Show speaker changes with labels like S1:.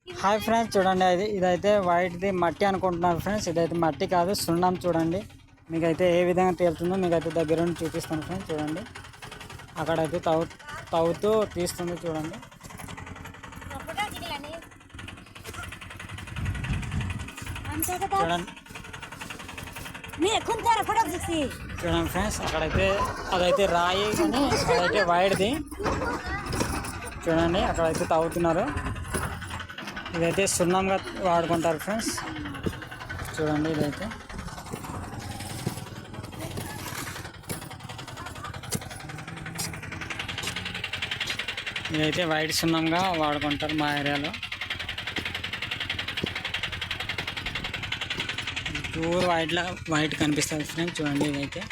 S1: Hi friends, చూడండి ఇదైతే వైట్ది మట్టి అనుకుంటున్నారు ఫ్రెండ్స్. ఇదైతే మట్టి కాదు, సున్నం. చూడండి మీకైతే ఏ విధంగా తేలుతుందో మీకైతే దగ్గర నుండి చూపిస్తాను ఫ్రెండ్స్. చూడండి అక్కడైతే తవ్వుతూ తీస్తుంది. చూడండి చూడండి చూడండి ఫ్రెండ్స్, అదైతే రాయి కానీ అదైతే వైట్ది. చూడండి అక్కడైతే తవ్వుతున్నారు. ఇదైతే సున్నంగా వాడుకుంటారు ఫ్రెండ్స్. చూడండి ఇదైతే వైట్ సున్నంగా వాడుకుంటారు మా ఏరియాలో. ప్యూర్ వైట్ కనిపిస్తుంది ఫ్రెండ్స్. చూడండి ఇదైతే